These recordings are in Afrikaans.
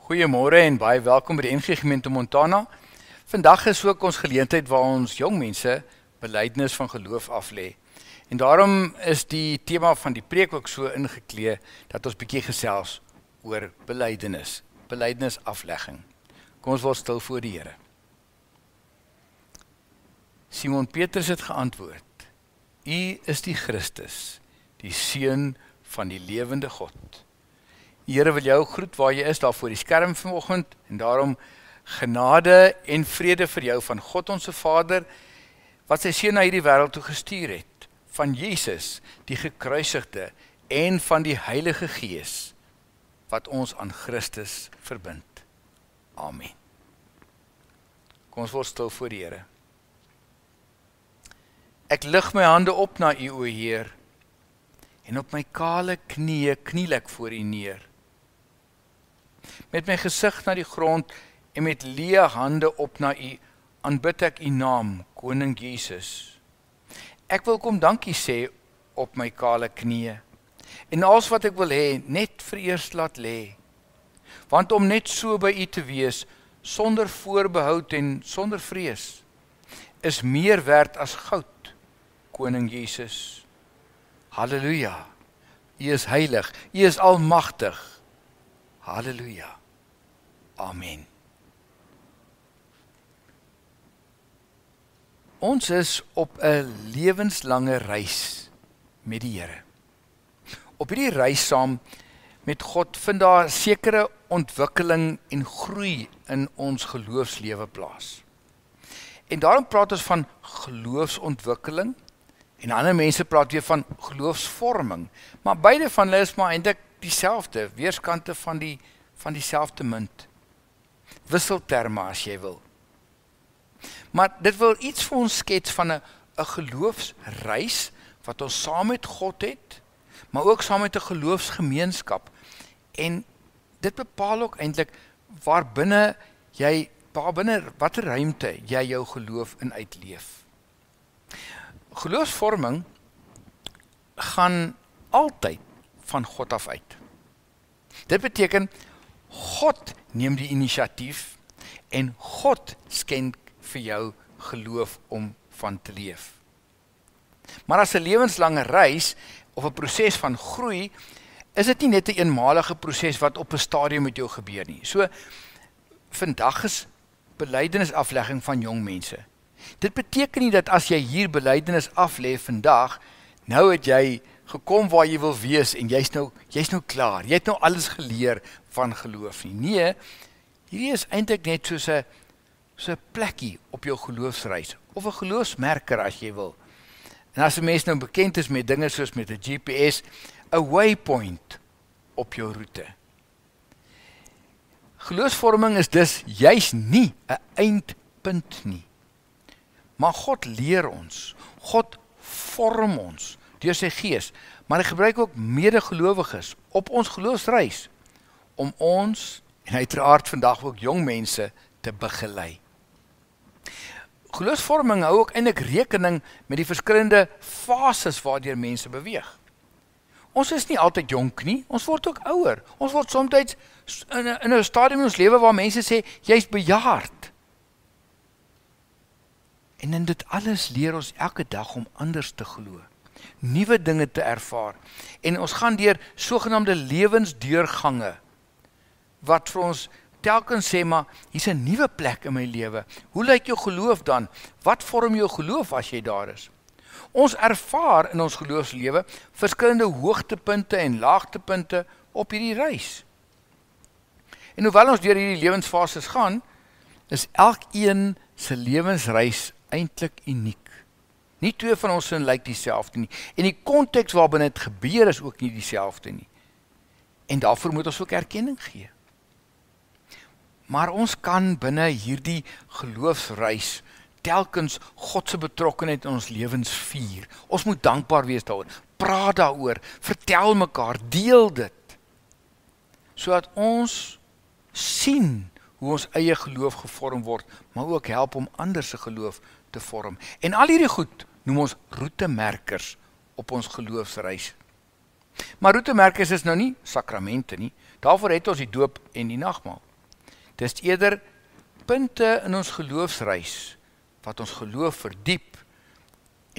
Goeiemôre en baie welkom by die NG Gemeente Montana. Vandag is ook ons geleentheid waar ons jong mense belydenis van geloof aflê. En daarom is die tema van die preek ook so ingeklee dat ons bietjie gesels oor belydenis, belydenisaflegging. Kom ons word stil voor die Here. Simon Petrus het geantwoord: U is die Christus, die Seun van die lewende God. Die Here wil jou groet waar jy is, daar voor die skerm vanoggend, en daarom genade en vrede vir jou van God ons Vader, wat sy Seun na hierdie wêreld toe gestuur het, van Jesus, die gekruisigde, en van die Heilige Gees, wat ons aan Christus verbind. Amen. Kom ons word stil voor die Here. Ek lig my hande op na U, o Heer, en op my kale knieë kniel ek voor U neer. Met my gesig na die grond en met leë hande op na U, aanbid ek U naam, Koning Jesus. Ek wil kom dankie sê op my kale knieë, en alles wat ek wil hê, net vereers laat lê. Want om net so by U te wees, sonder voorbehoud en sonder vrees, is meer werd as goud, Koning Jesus. Halleluja, U is heilig, U is almagtig. Halleluja. Amen. Ons is op 'n lewenslange reis met die Here. Op hierdie reis saam met God vind daar sekere ontwikkeling en groei in ons geloofslewe plaas. En daarom praat ons van geloofsontwikkeling, en ander mense praat weer van geloofsvorming, maar beide van hulle is maar eintlik dieselfde, weerskante van dieselfde munt. Wisselterme as jy wil. Maar dit wil iets vir ons skets van 'n geloofsreis, wat ons saam met God het, maar ook saam met 'n geloofsgemeenskap. En dit bepaal ook eintlik waarbinne watter ruimte jy jou geloof in uitleef. Geloofsvorming gaan altyd van God af uit. Dit beteken, God neem die inisiatief en God skenk vir jou geloof om van te leef. Maar as 'n lewenslange reis of 'n proses van groei, is dit nie net 'n eenmalige proses wat op 'n stadium met jou gebeur nie. So, vandag is belydenisaflegging van jong mense. Dit beteken nie dat as jy hier belydenis aflê vandag, nou het jy gekom waar jy wil wees en jy's nou klaar. Jy het nou alles geleer van geloof nie. Nee, hierdie is eintlik net soos 'n plekkie op jou geloofsreis, of 'n geloofsmerker as jy wil. En as 'n mens nou bekend is met dinge soos met 'n GPS, 'n waypoint op jou roete. Geloofsvorming is dus juis nie 'n eindpunt nie. Maar God leer ons, God vorm ons deur sy Gees, maar hy gebruik ook medegelowiges op ons geloofsreis om ons, en uiteraard vandag ook jong mense, te begelei. Geloofsvorming hou ook eintlik rekening met die verskillende fases waardeur mense beweeg. Ons is nie altyd jonk nie, ons word ook ouer. Ons word soms in 'n stadium in ons lewe waar mense sê, jy's bejaard. En in dit alles leer ons elke dag om anders te glo, nuwe dinge te ervaar. En ons gaan deur sogenaamde lewensdeurgange, wat vir ons telkens sê, maar hier's 'n nuwe plek in my lewe. Hoe lyk jou geloof dan? Wat vorm jou geloof as jy daar is? Ons ervaar in ons geloofslewe verskillende hoogtepunte en laagtepunte op hierdie reis. En hoewel ons deur hierdie lewensfases gaan, is elkeen se lewensreis eintlik uniek. Nie twee van ons sin lyk dieselfde nie. En die konteks waarbinne dit gebeur is ook nie dieselfde nie. En daarvoor moet ons ook erkenning gee. Maar ons kan binne hierdie geloofsreis telkens God se betrokkenheid in ons lewens vier. Ons moet dankbaar wees daaroor. Praat daaroor, vertel mekaar, deel dit. Sodat ons sien hoe ons eie geloof gevorm word, maar ook help om ander se geloof te vorm. En al hierdie goed noem ons roetemerkers op ons geloofsreis. Maar roetemerkers is nou nie sakramente nie. Daarvoor het ons die doop en die nagmaal. Dis eerder punte in ons geloofsreis, wat ons geloof verdiep,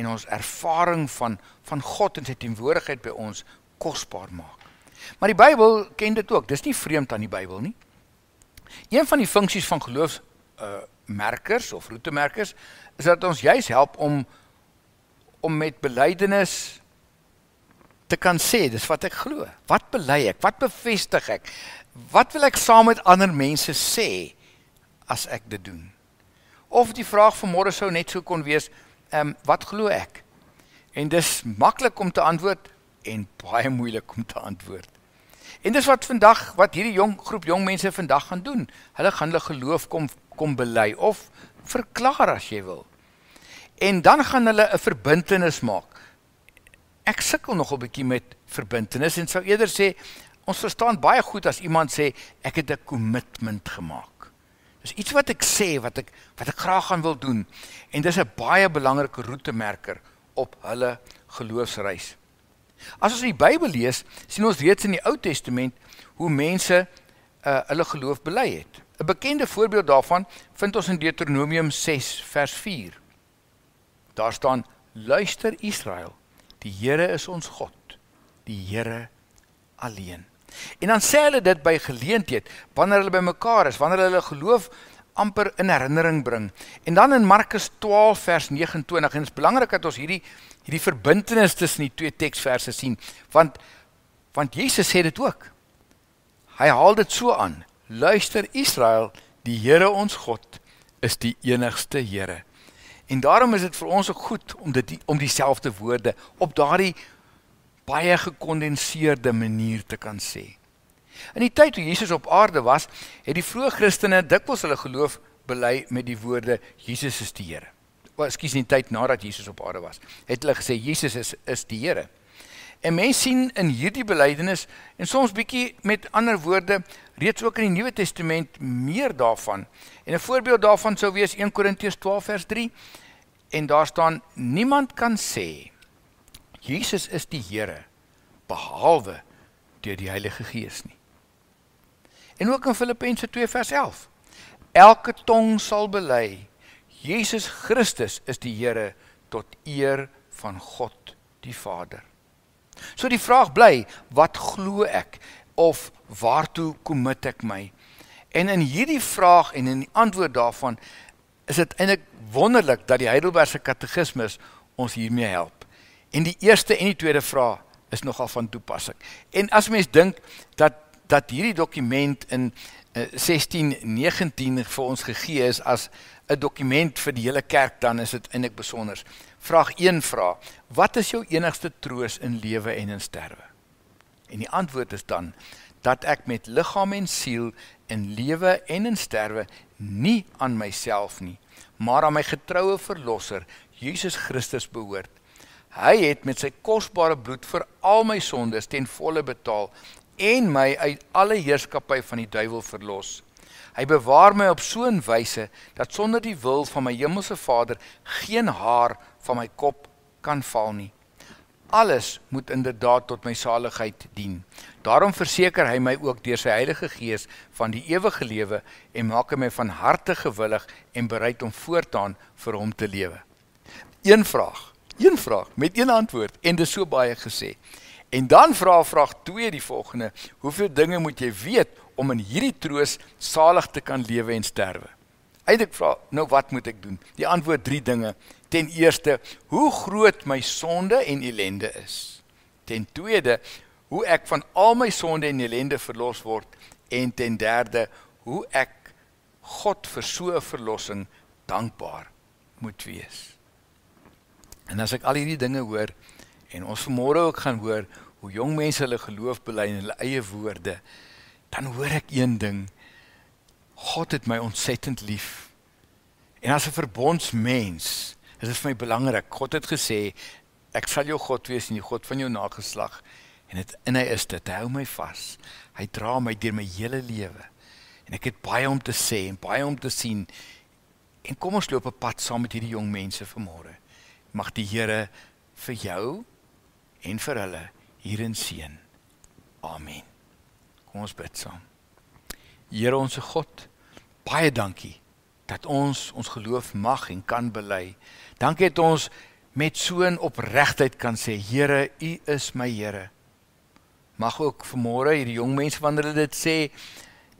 en ons ervaring van God en sy teenwoordigheid by ons kosbaar maak. Maar die Bybel ken dit ook, dis nie vreemd aan die Bybel nie. Een van die funksies van geloofsmerkers of roetemerkers, is dat ons juist help om met belydenis te kan sê, dis wat ek glo. Wat bely ek? Wat bevestig ek? Wat wil ek saam met ander mense sê, as ek dit doen? Of die vraag van môre sou net so kon wees, wat glo ek? En dis maklik om te antwoord, en baie moeilik om te antwoord. En dis wat hierdie groep jong mense vandag gaan doen. Hulle gaan hulle geloof kom bely, of verklaar as jy wil. En dan gaan hulle 'n verbintenis maak. Ek sukkel nog 'n bietjie met verbintenis, en sou eerder sê, ons verstaan baie goed as iemand sê, ek het 'n commitment gemaak. Dis iets wat ek sê, wat ek graag gaan wil doen, en dis 'n baie belangrike roetemerker op hulle geloofsreis. As ons in die Bybel lees, sien ons reeds in die Ou Testament hoe mense hulle geloof bely het. 'n Bekende voorbeeld daarvan vind ons in Deuteronomium 6 vers 4. Daar staan, luister Israel, die Here is ons God, die Here alleen. En dan sê hulle dit by geleentheid, wanneer hulle by mekaar is, wanneer hulle geloof amper in herinnering bring. En dan in Markus 12 vers 29, en het is belangrik dat ons hierdie verbintenis tussen die twee teksverse sien, want Jesus sê dit ook. Hy haal dit so aan, luister Israel, die Here ons God is die enigste Here. En daarom is dit vir ons ook goed om dieselfde woorde op daardie baie gekondenseerde manier te kan sê. In die tyd toe Jesus op aarde was, het die vroeë Christene dikwels hulle geloof bely met die woorde, Jesus is die Here. Ekskuus, in die tyd nadat Jesus op aarde was, het hulle gesê, Jesus is die Here. En mens sien in hierdie belydenis, en soms bietjie met ander woorde, reeds ook in die Nuwe Testament meer daarvan. En 'n voorbeeld daarvan sou wees 1 Korintiërs 12 vers 3, en daar staan, niemand kan sê, Jesus is die Here, behalwe deur die Heilige Gees nie. En ook in Filippense 2 vers 11, elke tong sal bely, Jesus Christus is die Here, tot eer van God die Vader. So die vraag bly, wat glo ek, of waartoe commit ek my? En in hierdie vraag en in die antwoord daarvan, is dit eintlik wonderlik dat die Heidelbergse Katekismus ons hiermee help. En die eerste en die tweede vraag is nogal van toepassing. En as mens dink dat hierdie dokument in 1619 vir ons gegee is as 'n dokument vir die hele kerk, dan is dit eintlik besonders. Vraag 1 vraag, wat is jou enigste troos in lewe en in sterwe? En die antwoord is dan, dat ek met liggaam en siel in lewe en in sterwe nie aan myself nie, maar aan my getroue verlosser, Jesus Christus behoort. Hy het met sy kosbare bloed vir al my sondes ten volle betaal en my uit alle heerskappy van die duiwel verlos. Hy bewaar my op so 'n wyse dat sonder die wil van my hemelse Vader geen haar van my kop kan val nie. Alles moet inderdaad tot my saligheid dien. Daarom verseker hy my ook deur sy Heilige Gees van die ewige lewe en maak hy my van harte gewillig en bereid om voortaan vir hom te lewe. Een vraag met een antwoord en dis so baie gesê. En dan vraag 2 die volgende, hoeveel dinge moet jy weet om in hierdie troos salig te kan lewe en sterwe? Eintlik vra, nou wat moet ek doen? Die antwoord 3 dinge. Ten eerste, hoe groot my sonde en ellende is. Ten tweede, hoe ek van al my sonde en ellende verlos word. En ten derde, hoe ek God vir so 'n verlossing dankbaar moet wees. En as ek al hierdie dinge hoor, en ons vanmôre ook gaan hoor, hoe jong mense hulle geloof bely in hulle eie woorde, dan hoor ek een ding, God het my ontsettend lief. En as 'n verbondsmens, is dit vir my belangrik, God het gesê, ek sal jou God wees en die God van jou nageslag, en hy is dit, hy hou my vas, hy dra my deur my hele lewe, en ek het baie om te sê, en baie om te sien, en kom ons loop 'n pad saam met hierdie jong mense vanmôre, mag die Here vir jou, en vir hulle, hierin seën. Amen. Kom ons bid saam. Here onse God, baie dankie dat ons geloof mag en kan bely. Dankie dat ons met so 'n opregtheid kan sê, Here, U is my Here. Mag ook vanmôre hierdie jong mense wanneer hulle dit sê,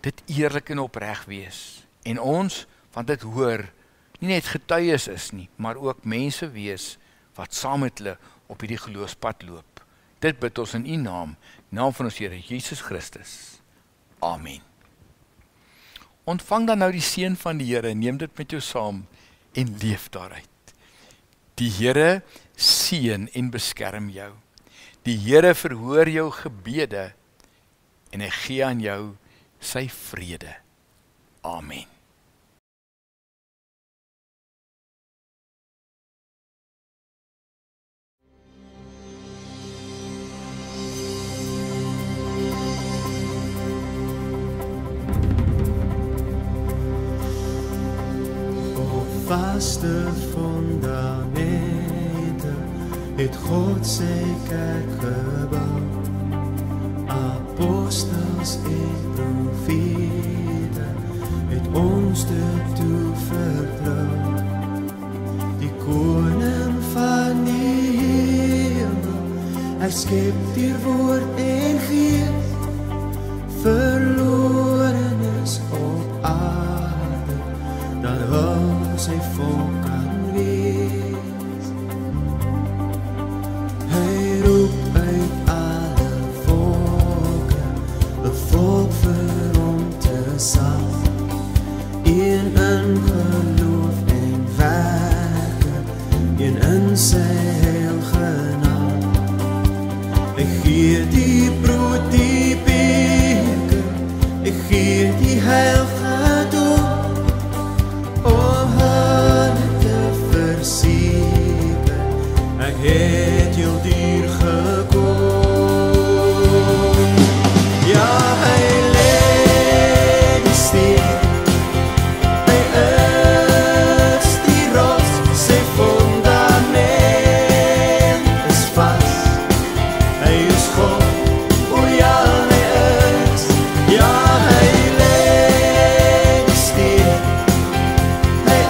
dit eerlik en opreg wees. En ons, want dit hoor, nie net getuies is nie, maar ook mense wees wat saam met hulle op hierdie geloofspad loop. Dit bid ons in U naam, naam van ons Here Jesus Christus. Amen. Ontvang dan nou die seën van die Here, neem dit met jou saam en leef daaruit. Die Here seën en beskerm jou. Die Here verhoor jou gebede en hy gee aan jou sy vrede. Amen. Vaste fundamente het God sy kerk gebou. Apostels en profete het ons dit toe vertrou. Die koning van die hemel, hy skep die woord en gees, verloren is op aarde, dat hou sy volk kan wees. Hy roep uit alle volke, 'n volk vir hom te saam, een in geloof en werke, een in sy heilige naam. Hy gee die brood, die beker, hy gee die heilige doop, ek het jou dier gekoop. Ja, hy lê die steen, hy is die rots, sy fundament is vas, hy is God, o ja, hy is, ja, hy lê die steen, hy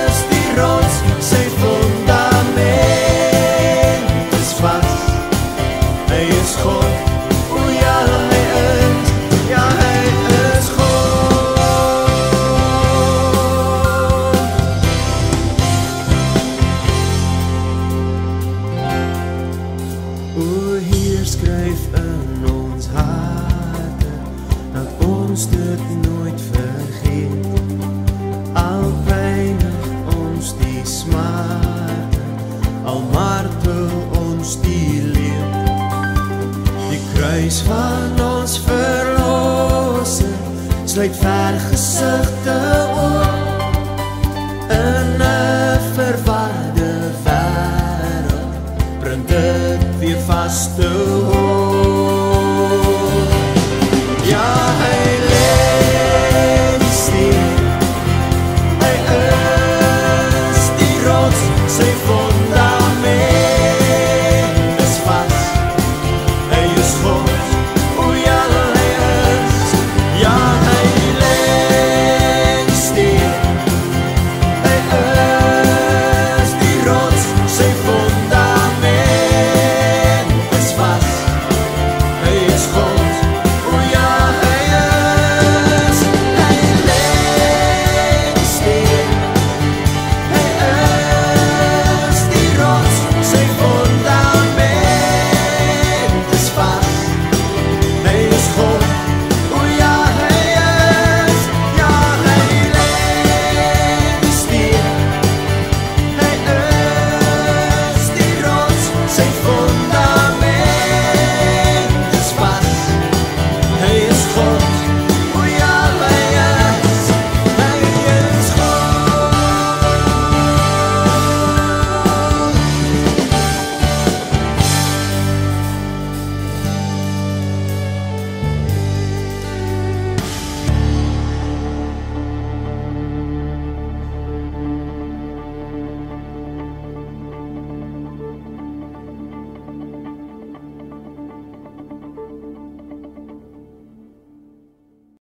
is die rots, sy fundament is vas, hy is God, o ja, hy is, ja, hy is God. O Heer, skryf in ons harte, dat ons dit nooit vergeet, al pynig ons die smarte, al martel ons die leed. Die kruis van ons verlossing sluit vergesigte oop in 'n verwarde wêreld, bring dit weer vaste hoop.